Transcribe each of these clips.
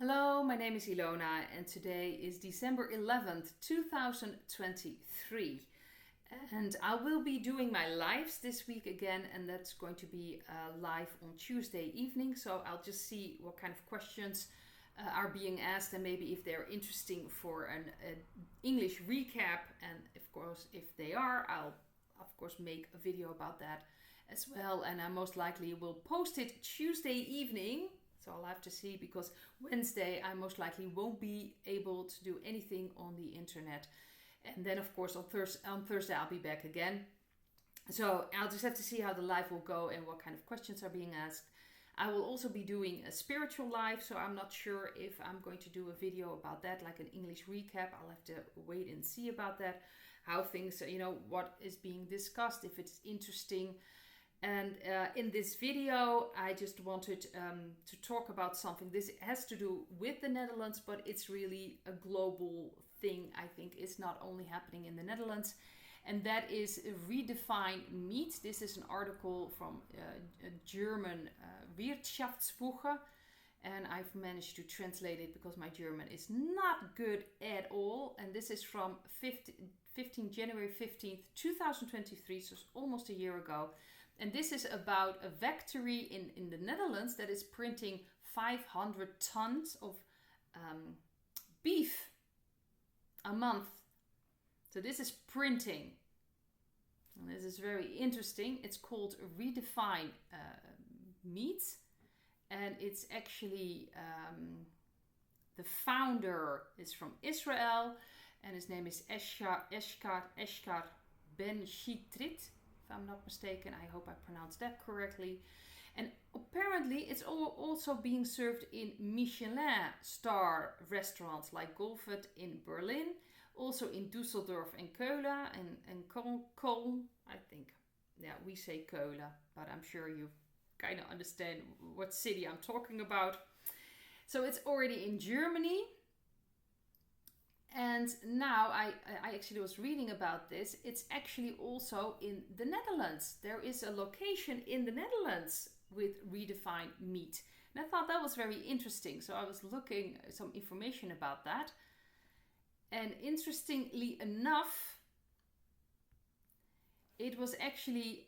Hello, my name is Ilona and today is December 11th, 2023. And I will be doing my lives this week again, and that's going to be live on Tuesday evening. So I'll just see what kind of questions are being asked and maybe if they're interesting for an English recap. And of course, if they are, I'll of course make a video about that as well. And I most likely will post it Tuesday evening. So I'll have to see, because Wednesday I most likely won't be able to do anything on the internet. And then of course on Thursday I'll be back again. So I'll just have to see how the live will go and what kind of questions are being asked. I will also be doing a spiritual live, so I'm not sure if I'm going to do a video about that, like an English recap. I'll have to wait and see about that, how things, what is being discussed, if it's interesting. And in this video, I just wanted to talk about something. This has to do with the Netherlands, but it's really a global thing. I think it's not only happening in the Netherlands. And that is redefine meat. This is an article from a German Wirtschaftswoche. And I've managed to translate it because my German is not good at all. And this is from January 15th, 2023, so it's almost a year ago. And this is about a factory in the Netherlands that is printing 500 tons of beef a month. So this is printing. And this is very interesting. It's called Redefine Meat. And it's actually, the founder is from Israel. And his name is Eshkar Ben Shitrit. If I'm not mistaken, I hope I pronounced that correctly. And apparently it's also being served in Michelin star restaurants like Golfet in Berlin, also in Düsseldorf and Keulen and Köln, I think. Yeah, we say Keulen, but I'm sure you kind of understand what city I'm talking about. So it's already in Germany. And now I actually was reading about this. It's actually also in the Netherlands. There is a location in the Netherlands with Redefine Meat. And I thought that was very interesting. So I was looking some information about that. And interestingly enough, it was actually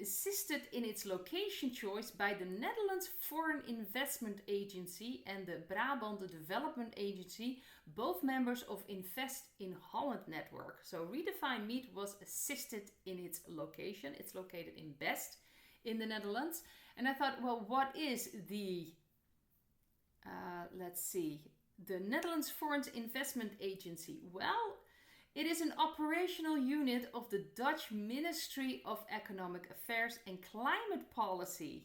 assisted in its location choice by the Netherlands Foreign Investment Agency and the Brabant Development Agency, both members of Invest in Holland network. So Redefine Meat was assisted in its location. It's located in Best in the Netherlands. And I thought, well, what is the, the Netherlands Foreign Investment Agency? Well, it is an operational unit of the Dutch Ministry of Economic Affairs and Climate Policy.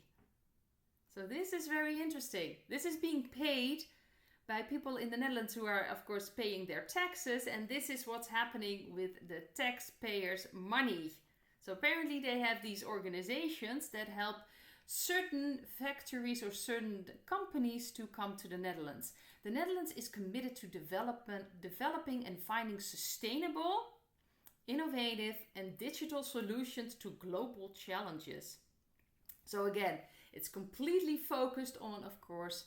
So this is very interesting. This is being paid by people in the Netherlands who are, of course, paying their taxes. And this is what's happening with the taxpayers' money. So apparently they have these organizations that help certain factories or certain companies to come to the Netherlands. The Netherlands is committed to developing and finding sustainable, innovative and digital solutions to global challenges. So again, it's completely focused on, of course,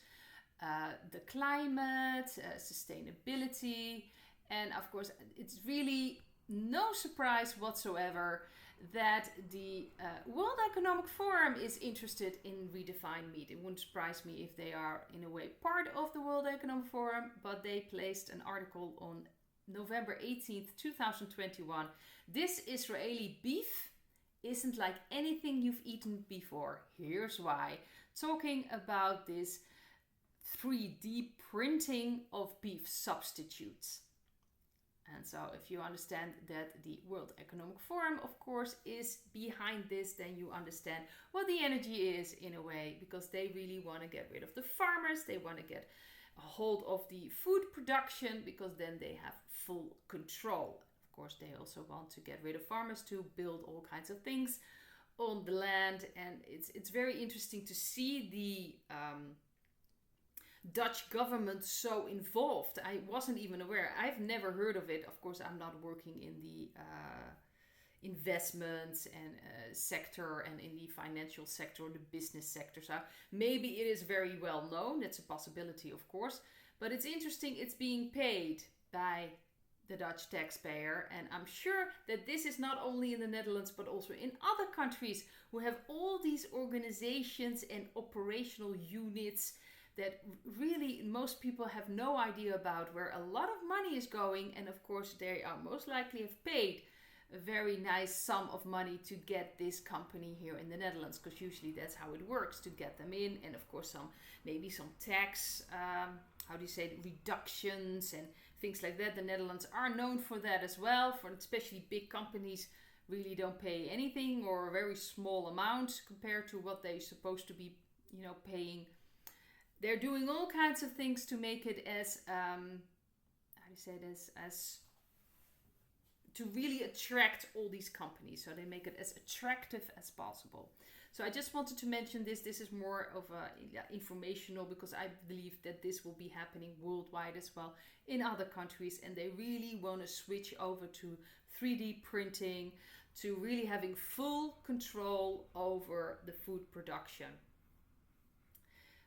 the climate, sustainability, and of course it's really no surprise whatsoever that the World Economic Forum is interested in Redefine Meat. It wouldn't surprise me if they are in a way part of the World Economic Forum, but they placed an article on November 18th, 2021. This Israeli beef isn't like anything you've eaten before. Here's why. Talking about this 3D printing of beef substitutes. And so if you understand that the World Economic Forum, of course, is behind this, then you understand what the energy is in a way, because they really want to get rid of the farmers. They want to get a hold of the food production because then they have full control. Of course, they also want to get rid of farmers to build all kinds of things on the land. And it's very interesting to see the Dutch government so involved. I wasn't even aware. I've never heard of it. Of course, I'm not working investments and sector, and in the financial sector or the business sector. So maybe it is very well known. That's a possibility, of course. But it's interesting, it's being paid by the Dutch taxpayer. And I'm sure that this is not only in the Netherlands, but also in other countries who have all these organizations and operational units that really most people have no idea about, where a lot of money is going. And of course, they are most likely have paid a very nice sum of money to get this company here in the Netherlands, because usually that's how it works, to get them in. And of course, maybe some tax, reductions and things like that. The Netherlands are known for that as well, for especially big companies really don't pay anything or a very small amount compared to what they're supposed to be, paying. They're doing all kinds of things to make it as, as to really attract all these companies. So they make it as attractive as possible. So I just wanted to mention this. This is more of informational, because I believe that this will be happening worldwide as well in other countries. And they really want to switch over to 3D printing, to really having full control over the food production.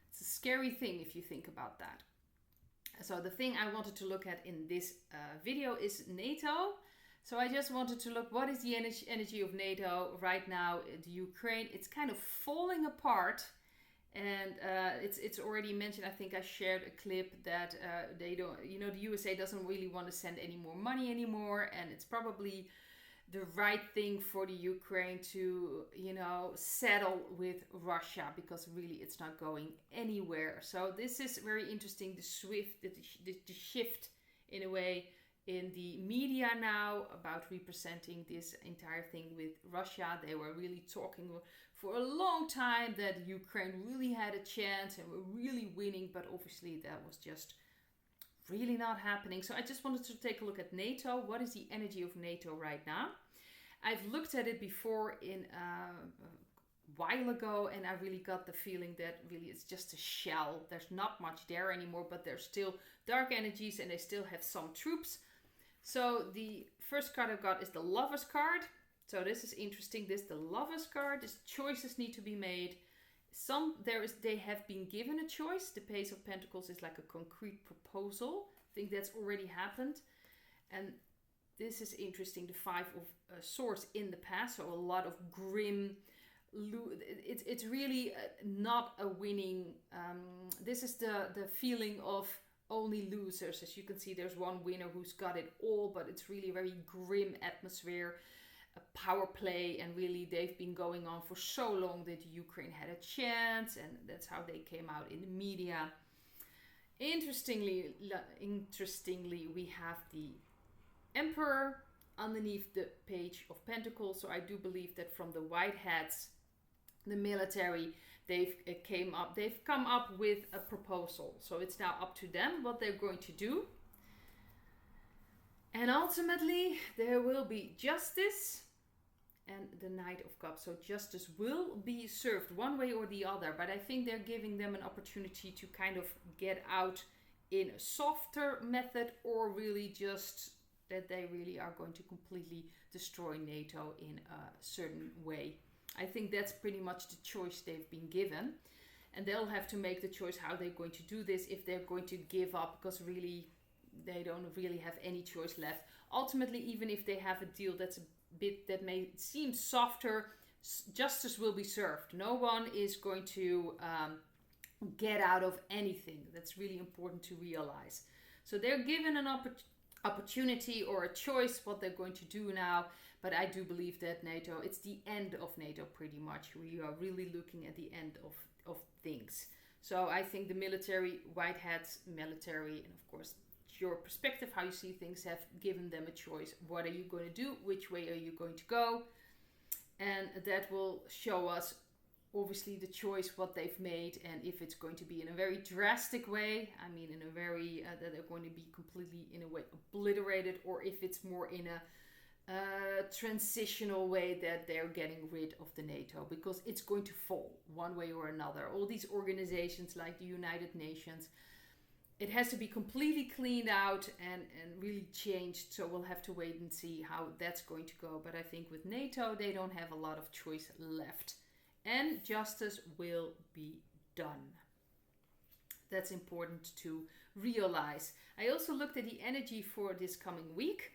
It's a scary thing if you think about that. So the thing I wanted to look at in this video is NATO. So I just wanted to look, what is the energy of NATO right now in the Ukraine? It's kind of falling apart. And it's already mentioned, I think I shared a clip that they don't, the USA doesn't really want to send any more money anymore. And it's probably the right thing for the Ukraine to, settle with Russia, because really it's not going anywhere. So this is very interesting, the shift in a way in the media now about representing this entire thing with Russia. They were really talking for a long time that Ukraine really had a chance and were really winning, but obviously that was just really not happening. So I just wanted to take a look at NATO. What is the energy of NATO right now? I've looked at it before in a while ago, and I really got the feeling that really it's just a shell. There's not much there anymore, but there's still dark energies and they still have some troops. So the first card I've got is the Lover's card. So this is interesting. The Lover's card. These choices need to be made. They have been given a choice. The Page of Pentacles is like a concrete proposal. I think that's already happened. And this is interesting. The Five of Swords in the past. So a lot of grim. It's really not a winning. This is the feeling of only losers. As you can see, there's one winner who's got it all, but it's really a very grim atmosphere, a power play, and really they've been going on for so long that Ukraine had a chance, and that's how they came out in the media. Interestingly, we have the Emperor underneath the Page of Pentacles. So I do believe that from the white hats, the military, they've come up with a proposal. So it's now up to them what they're going to do. And ultimately, there will be justice and the Knight of Cups. So justice will be served one way or the other. But I think they're giving them an opportunity to kind of get out in a softer method, or really just that they really are going to completely destroy NATO in a certain way. I think that's pretty much the choice they've been given. And they'll have to make the choice how they're going to do this, if they're going to give up, because really they don't really have any choice left. Ultimately, even if they have a deal that's a bit that may seem softer, justice will be served. No one is going to get out of anything. That's really important to realize. So they're given an opportunity or a choice what they're going to do now. But I do believe that NATO, it's the end of NATO pretty much. We are really looking at the end of things. So I think the military, white hats, military, and of course your perspective, how you see things, have given them a choice. What are you going to do? Which way are you going to go? And that will show us obviously the choice what they've made, and if it's going to be in a very drastic way, I mean in a very that they're going to be completely in a way obliterated, or if it's more in a transitional way that they're getting rid of the NATO, because it's going to fall one way or another. All these organizations like the United Nations, it has to be completely cleaned out and really changed. So we'll have to wait and see how that's going to go. But I think with NATO, they don't have a lot of choice left. And justice will be done. That's important to realize. I also looked at the energy for this coming week.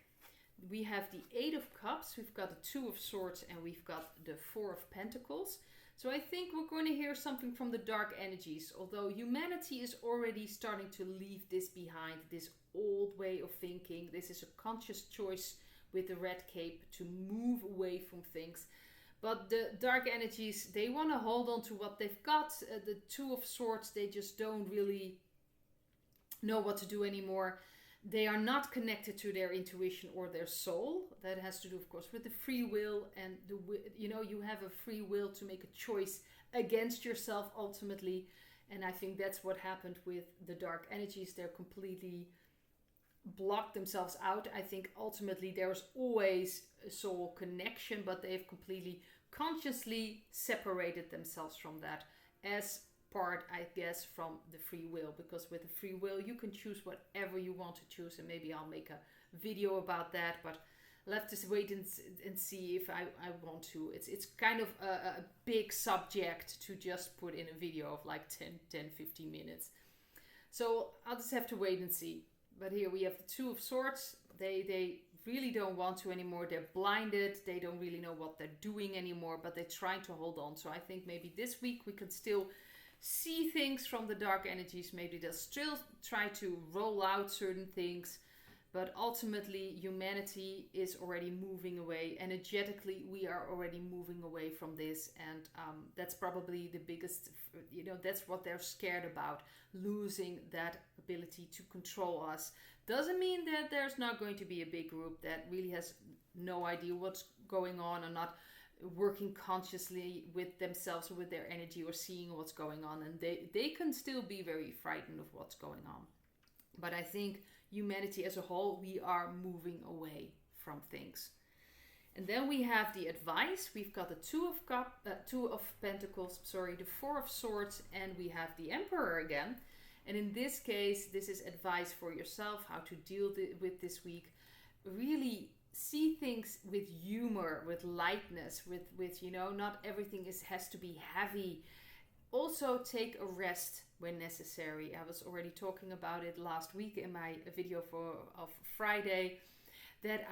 We have the Eight of Cups, we've got the Two of Swords, and we've got the Four of Pentacles. So I think we're going to hear something from the dark energies, although humanity is already starting to leave this behind, this old way of thinking. This is a conscious choice with the red cape to move away from things. But the dark energies, they want to hold on to what they've got. The Two of Swords, they just don't really know what to do anymore. They are not connected to their intuition or their soul. That has to do, of course, with the free will. And, you have a free will to make a choice against yourself ultimately. And I think that's what happened with the dark energies. They're completely blocked themselves out. I think ultimately there's always a soul connection, but they've completely consciously separated themselves from that as part, I guess, from the free will, because with the free will you can choose whatever you want to choose, and maybe I'll make a video about that, but I'll have to wait and see if I want to. It's kind of a big subject to just put in a video of like 10-15 minutes, so I'll just have to wait and see. But here we have the Two of Swords. They really don't want to anymore. They're blinded. They don't really know what they're doing anymore, but they're trying to hold on. So I think maybe this week we could still see things from the dark energies. Maybe they'll still try to roll out certain things, but ultimately humanity is already moving away. Energetically, we are already moving away from this, and that's probably the biggest, that's what they're scared about, losing that ability to control us. Doesn't mean that there's not going to be a big group that really has no idea what's going on, or not working consciously with themselves or with their energy, or seeing what's going on, and they can still be very frightened of what's going on. But I think humanity as a whole, we are moving away from things. And then we have the advice. We've got the Two of Pentacles, the Four of Swords, and we have the Emperor again. And in this case, this is advice for yourself, how to deal with this week. Really see things with humor, with lightness, with not everything has to be heavy. Also take a rest when necessary. I was already talking about it last week in my video of Friday, that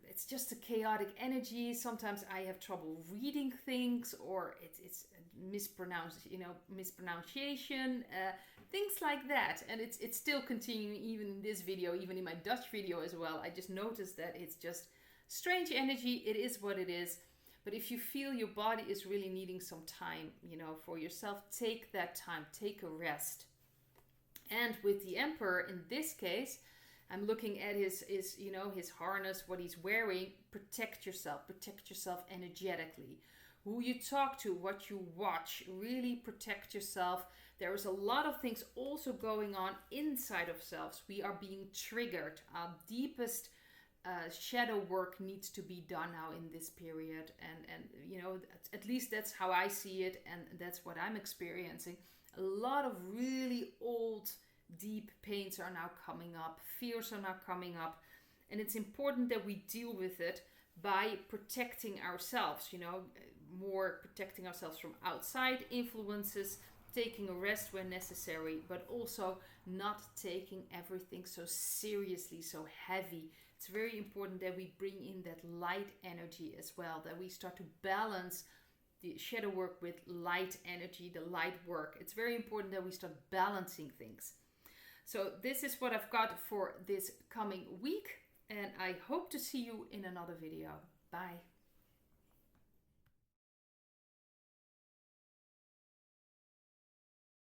it's just a chaotic energy. Sometimes I have trouble reading things, or it's mispronunciation, things like that. And it's still continuing even in this video, even in my Dutch video as well. I just noticed that it's just strange energy. It is what it is. But if you feel your body is really needing some time, for yourself, take that time, take a rest. And with the Emperor, in this case, I'm looking at his harness, what he's wearing. Protect yourself energetically. Who you talk to, what you watch, really protect yourself. There is a lot of things also going on inside of selves. We are being triggered. Our deepest shadow work needs to be done now in this period, and at least that's how I see it, and that's what I'm experiencing. A lot of really old, deep pains are now coming up, fears are now coming up, and it's important that we deal with it by protecting ourselves, more protecting ourselves from outside influences, taking a rest when necessary, but also not taking everything so seriously, so heavy. It's very important that we bring in that light energy as well, that we start to balance the shadow work with light energy, the light work. It's very important that we start balancing things. So this is what I've got for this coming week, and I hope to see you in another video. Bye.